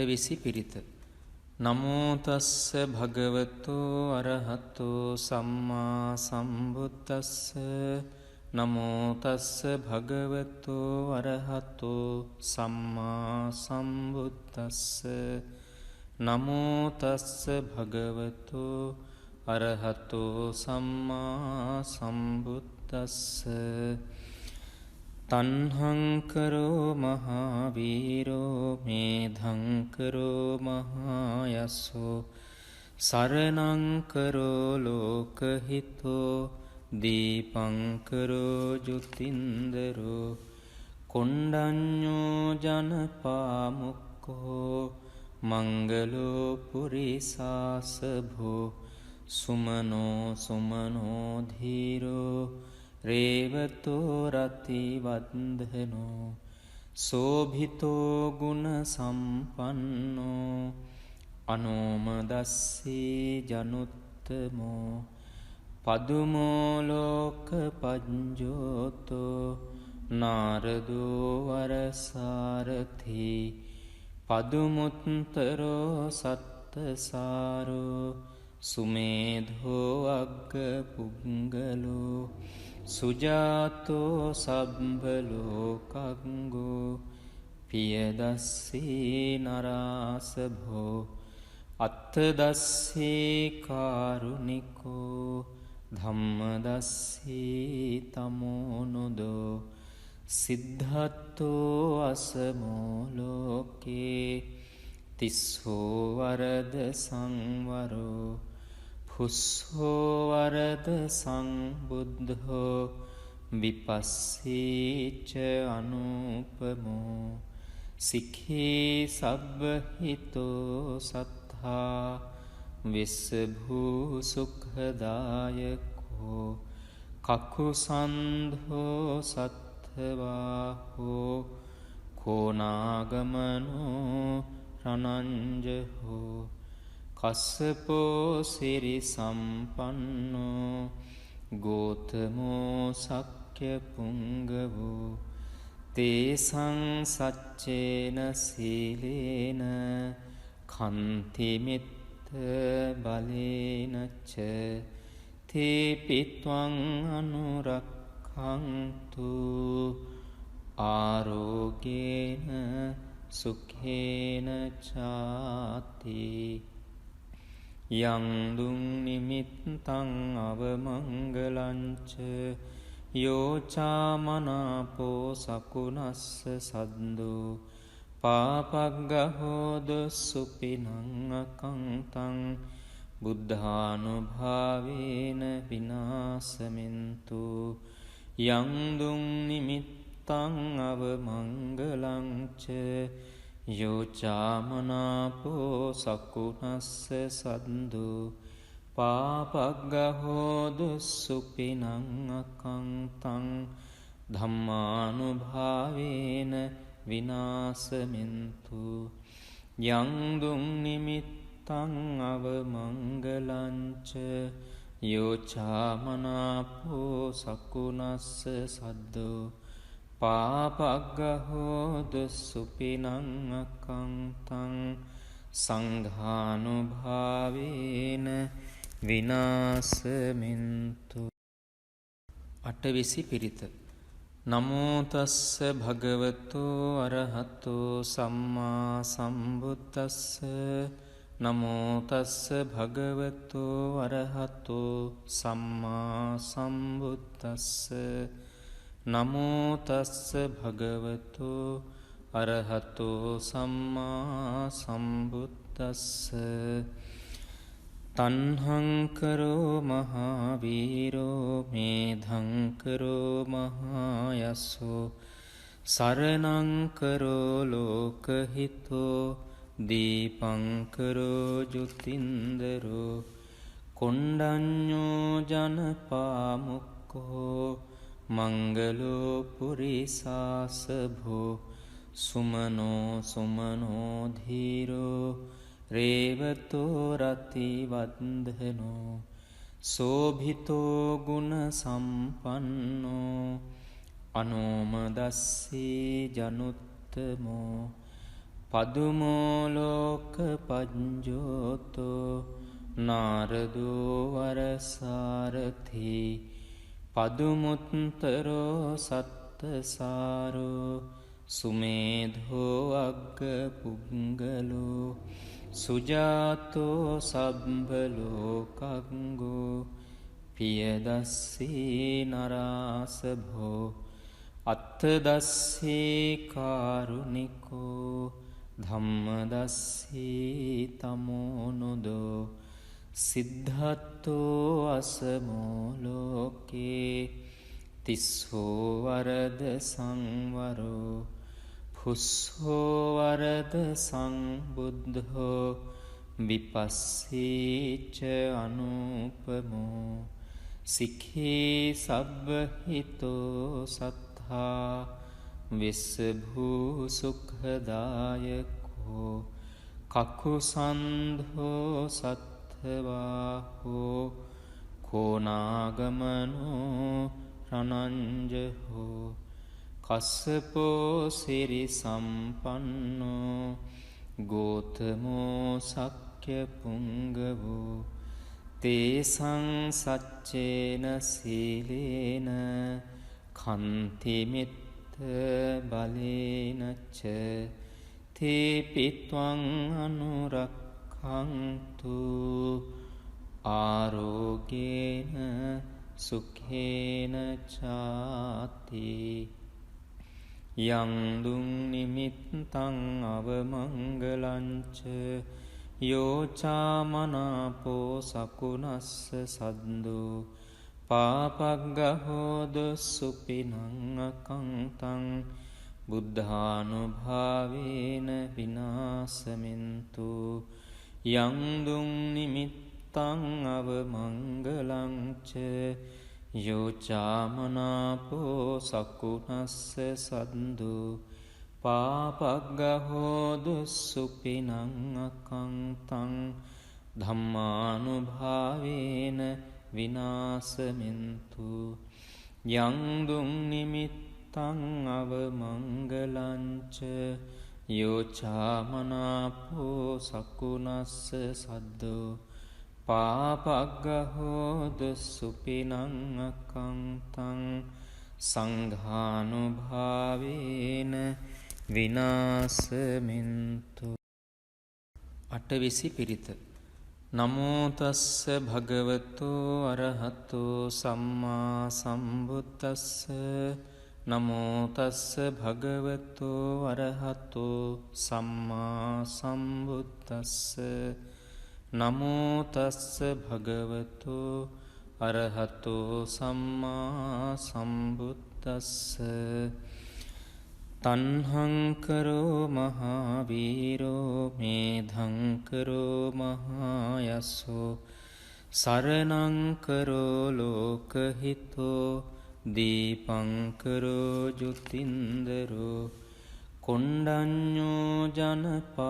අටවිසි පිරිත. නමෝ තස්ස භගවතෝ අරහතෝ සම්මා සම්බුද්දස්ස. නමෝ තස්ස භගවතෝ අරහතෝ සම්මා සම්බුද්දස්ස. නමෝ තස්ස භගවතෝ අරහතෝ සම්මා සම්බුද්දස්ස. තන්හංකරෝ මහාවීරෝ මේධංකරෝ මහායස්සෝ සරණංකරෝ ලෝකහිතෝ දීපංකරෝ ජුතින්දරෝ කොණ්ඩඤ්ඤෝ ජනපාමුක්ඛෝ මංගලෝ පුරිසාසභෝ සුමනෝ සුමනෝ ධීරෝ රේවතෝ රතිවන්දනෝ සෝභිතෝ ගුණ සම්පන්නෝ අනෝමදස්සී ජනුත්තමෝ පදුමෝ ලෝක පඤ්ජෝතෝ නාරදෝ වරසාරථි පදුමුත්තරෝ සත්තසාරෝ සුමේධෝ අග්ග පුංගලෝ සුජාතෝ සබ්බලෝකංගෝ පියදස්සී නරාසභෝ අත්තදස්සී කාරුණිකෝ ධම්මදස්සී තමෝනුදෝ සිද්ධත්තෝ අසමෝ ලෝකේ තිස්සෝ වරද සංවරෝ පුස්සෝ වරද සංබුද්ධෝ විපස්සීච අනුපමෝ සික්ඛී සබ්බහිතෝ සත්තා විස්සභූ සුඛදායකෝ කකුසන්ධෝ සත්ථවාහෝ කෝනාගමනෝ රණංජහෝ කස්සපෝ සිරි සම්පන්නෝ ගෝතමෝ සක්්‍ය පුංගවෝ තේසං සච්චේන සීලේන කන්තිමිත්ත බලේනච්ච තේපිත්වං අනුරක්ඛන්තු ආරෝගේන සුඛේන චාති. යං දුං නිමිත්තං අවමංගලංච යෝචාමනාපෝ සකුණස්ස සද්දෝ පාපග්ගහෝද සුපිනං අකංතං බුද්ධානුභාවේන විනාසමින්තු. යං දුං නිමිත්තං අවමංගලංච යෝචාමනාපෝ සකුණස්ස සද්දෝ පාපග්ගහෝදු සුපිනං අකංතං ධම්මානුභාවේන විනාසමින්තු. යං දුං නිමිත්තං අවමංගලංච යෝචාමනාපෝ සකුණස්ස සද්දෝ පාපග්ගහෝදු සුපිනං අකංතං සංඝානුභාවේන විනාසමින්තු. අටවිසි පිරිත. නමෝ තස්ස භගවතෝ අරහතෝ සම්මා සම්බුද්දස්ස. නමෝ තස්ස භගවතෝ අරහතෝ සම්මා සම්බුද්දස්ස. නමෝ තස්ස භගවතෝ අරහතෝ සම්මා සම්බුද්දස්ස. තන්හංකරෝ මහාවීරෝ මේධංකරෝ මහායස්සෝ සරණංකරෝ ලෝකහිතෝ දීපංකරෝ ජුතින්දරෝ කොණ්ඩඤ්ඤෝ ජනපාමුක්ඛෝ මංගලෝ පුරිසාසභෝ සුමනෝ සුමනෝ ධීරෝ රේවතෝ රතිවන්දනෝ සෝභිතෝ ගුණ සම්පන්නෝ අනෝමදස්සී ජනුත්තමෝ පදුමෝලෝක පජ්ජෝතෝ නාරදෝ වරසාරති පදුමුත්තරෝ සත්තසාරෝ සුමේධෝ අග්ග පුංගලෝ සුජාතෝ සබ්බලෝකංගෝ පියදස්සී නරාසභෝ අත්තදස්සී කාරුණිකෝ ධම්මදස්සී තමෝනුදෝ සිද්ධත්තෝ අසමෝලෝකේ තිස්සෝ වරද සංවරෝ පුස්සෝ වරද සංබුද්ධෝ විපස්සීච අනුපමෝ සික්ඛී සබ්බහිතෝ සත්තා විස්සභූ සුඛදායකෝ කකුසන්ධෝ සත්ථවාහෝ කෝනාගමනෝ රණංජහෝ කස්සපෝ සිරි සම්පන්නෝ ගෝතමෝ සක්්‍ය පුංගවෝ තේසං සච්චේන සීලේන කන්තිමිත්ත බලේනච්ච තේපිත්වං අනුරක්ඛන්තු ආරෝගේන සුඛේන චාති යං දුං නිමිත්තං අවමංගලංච යෝචාමනාපෝ සකුනස්ස සද්දෝ පාපග්ගහෝද සුපිනං අකංතං බුද්ධානුභාවේන විනාසමින්තු යං දුං නිමිත්තං අවමංගලංච යෝචාමනාපෝ සකුනස්ස සද්දෝ පාපග්ගහෝදු සුපිනං අකංතං ධම්මානුභාවේන විනාසමින්තු යං දුං නිමිත්තං අවමංගලංච යෝචාමනාපෝ සකුනස්ස සද්දෝ පාපග්ගහෝදු සුපිනං අකංතං සංඝානුභාවේන විනාසමින්තු අටවිසි පිරිත නමෝ තස්ස භගවතෝ අරහතෝ සම්මා සම්බුද්දස්ස නමෝ තස්ස භගවතෝ අරහතෝ සම්මා සම්බුද්දස්ස නමෝ තස්ස භගවතෝ අරහතෝ සම්මා සම්බුද්දස්ස තණ්හංකරෝ මහාවීරෝ මේධංකරෝ මහායස්සෝ සරණංකරෝ ලෝකහිතෝ දීපංකරෝ ජුතින්දරෝ කොණ්ඩඤ්ඤෝ ජනපාමුක්ඛෝ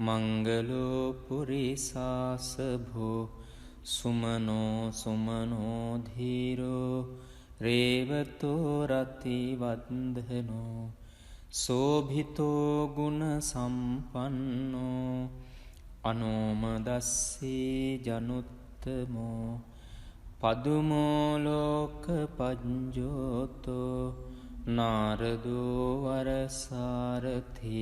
මංගලෝ පුරිසාසභෝ සුමනෝ සුමනෝ ධීරෝ රේවතෝ රතිවන්දනෝ සෝභිතෝ ගුණ සම්පන්නෝ අනෝමදස්සී ජනුත්තමෝ පදුමෝලෝක පජ්ජෝතෝ නාරදෝ වරසාරති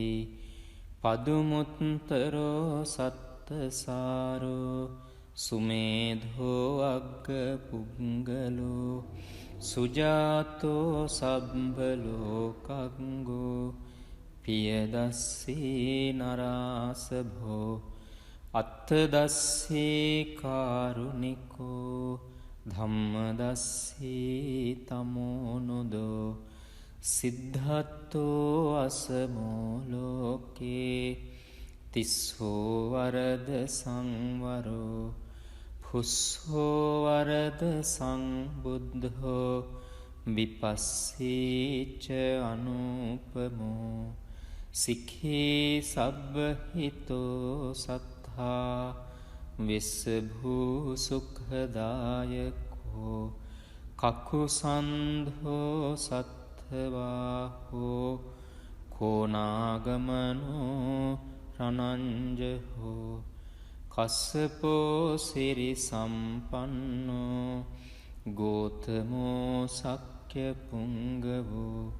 පදුමුත්තරෝ සත්තසාරෝ සුමේධෝ අග්ග පුංගලෝ සුජාතෝ සබ්බලෝකංගෝ පියදස්සී නරාසභෝ අත්තදස්සී කාරුණිකෝ ධම්මදස්සී තමෝනුදෝ සිද්ධත්තෝ අසමෝලෝකේ තිස්සෝ වරද සංවරෝ පුස්සෝ වරද සංබුද්ධෝ විපස්සීච අනුපමෝ සික්ඛී සබ්බහිතෝ සත්තා විස්සභූ සුඛදායකෝ කකුසන්ධෝ සත්ථවාහෝ කෝනාගමනෝ රණංජහෝ කස්සපෝ සිරි සම්පන්නෝ ගෝතමෝ සක්්‍ය පුංගවෝ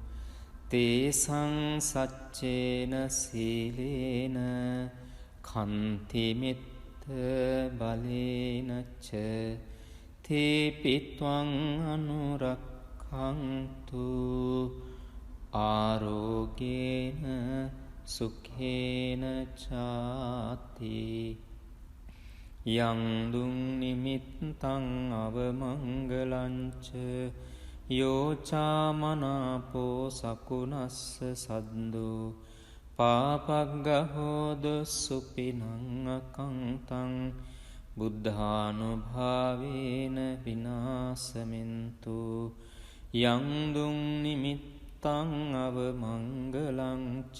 තේසං සච්චේන සීලේන කන්තිමිත්ත බලේනච්ච තේපිත්වං අනුරක්ඛන්තු ආරෝගේන සුඛේන චාති යං දුං නිමිත්තං අවමංගලංච යෝචාමනාපෝ සකුණස්ස සද්දෝ පාපග්ගහෝද සුපිනං අකංතං බුද්ධානුභාවේන විනාසමින්තු යං දුං නිමිත්තං අවමංගලංච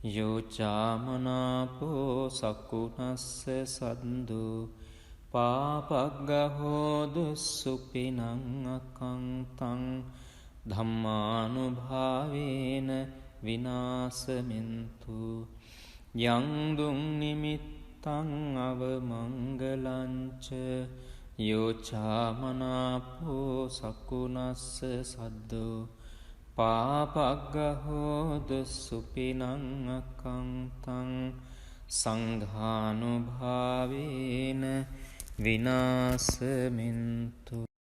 යෝචාමනාපෝ සකුණස්ස සද්දෝ පාපග්ගහෝද සුපිනං අකංතං ධම්මානුභාවේන විනාසමින්තු යං දුං නිමිත්තං අවමංගලංච යෝචාමනාපෝ සකුණස්ස සද්දෝ පාපග්ගහෝද සුපිනං අකංතං සංඝානුභාවේන විනාසමින්තු